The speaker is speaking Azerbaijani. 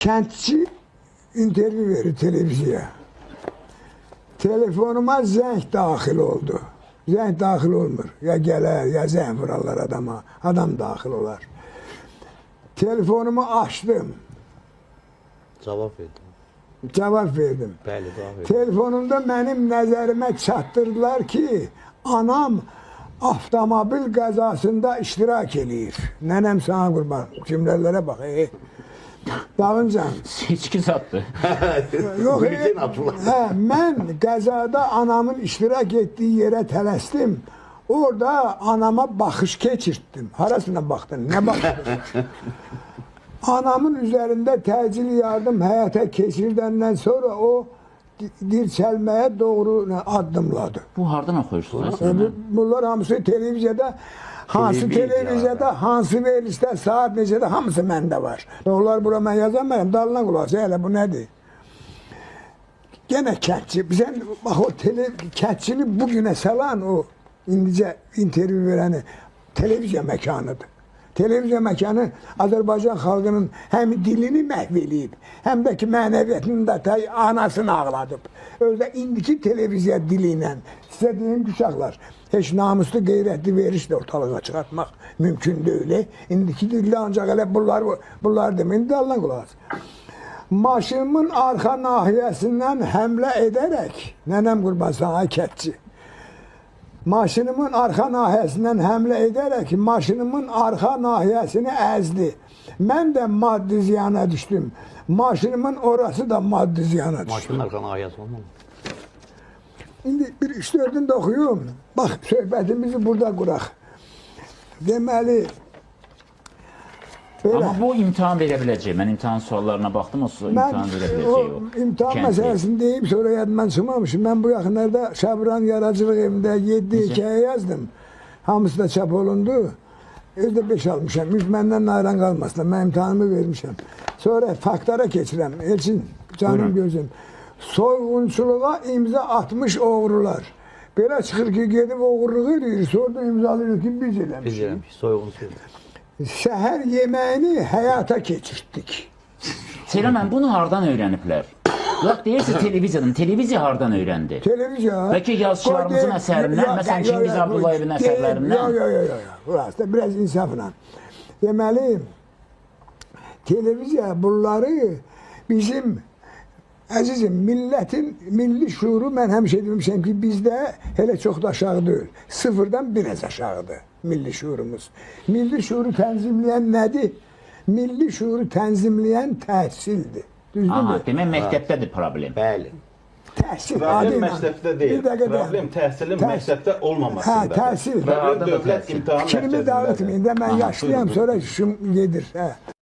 Kəndçi intervyu verir televizyaya. Telefonuma zəng daxil oldu. Zəng daxil olmur. Ya gələr, ya zəng vurarlar adama. Adam daxil olar. Telefonumu açdım. Cavab verdim. Cavab verdim. Bəli, cavab verdim. Telefonumda mənim nəzərimə çatdırdılar ki, anam avtomobil qəzasında iştirak eləyir. Nənəm sana qurban. Cümlələrə bax. Dalınca. Seçki satdı. Yox, Bilgin Abdullah. mən qəzada anamın iştirak etdiyi yerə tələsdim. Orada anama baxış keçirtdim. Harasına baxdın? Nə baxdın? Anamın üzərində təcili yardım həyata keçirdəndən sonra o dirçəlməyə doğru addımladı. Bu hardan oxuyursunuz? Bunlar hamısı televiziyada, hansı televiziyada, hansı verilişdə, saat necədə hamısı məndə var. Onlar bura mən yazamıyorum, dalına qulaq, elə bu nədir? Gene kəndçi, bizən bax o kəndçini bugünə salan o indicə intervyu verəni televiziya məkanıdır. Televiziya məkanı Azərbaycan xalqının həm dilini məhv eləyib, həm də ki mənəviyyətini də anasını ağladıb. Özdə indiki televiziya dili ilə sizə deyim ki, uşaqlar, heç namuslu qeyrətli veriş də ortalığa çıxartmaq mümkün deyil. İndiki dildə ancaq elə bunlar deməyin, dalına qulaq. Maşınımın arxa nahiyəsindən həmlə edərək, nənəm qurban sana kəndçi. Maşınımın arxa nahiyəsindən həmlə edərək maşınımın arxa nahiyəsini əzdi. Mən də maddi ziyana düşdüm. Maşınımın orası da maddi ziyana düşdü. Maşının arxa nahiyəsi olmalı. İndi bir 3-4-ünü də oxuyum. Bax, söhbətimizi burada quraq. Deməli, belə. Amma bu imtahan verə biləcək. Mən imtahan suallarına baxdım, o imtahan verə biləcək yox. İmtahan məsələsini deyim, sonra yadımdan çıxmamışım. Mən bu yaxınlarda Şabran Yaradıcılıq evində 7 hekayə yazdım. Hamısı da çap olundu. Özdə 5 almışam. Məndən nayran qalmasın. Mən imtahanımı vermişəm. Sonra faktlara keçirəm. Elçin, canım gözüm. Soyğunçuluğa imza atmış oğrular. Belə çıxır ki, gedib oğurluq edir. Sonra da imzalayır ki, biz eləmişik. Biz eləmişik, soyğunçuluq. Səhər yeməyini həyata keçirtdik. Selam, bunu hardan öyrəniblər? Yox, deyirsə televiziyadan. Televiziya hardan öyrəndi? Televiziya. Bəlkə yazıçılarımızın əsərindən, məsələn, Çingiz Abdullayevin əsərlərindən? Yox. Burası biraz insafla. Deməli, televiziya bunları bizim əzizim, millətin milli şuuru mən həmişə demişəm ki, bizdə hələ çox da aşağı deyil. Sıfırdan biraz aşağıdır milli şuurumuz. Milli şuuru tənzimləyən nədir? Milli şuuru tənzimləyən təhsildir. Düzdürmü? Aha, demək məktəbdədir problem. Bəli. Təhsil. Problem məktəbdə deyil. Problem təhsilin məktəbdə olmamasında. Təhsil. Problem dövlət imtahan Fikrimi dağıtmayın da mən yaşlıyam, sonra işim gedir.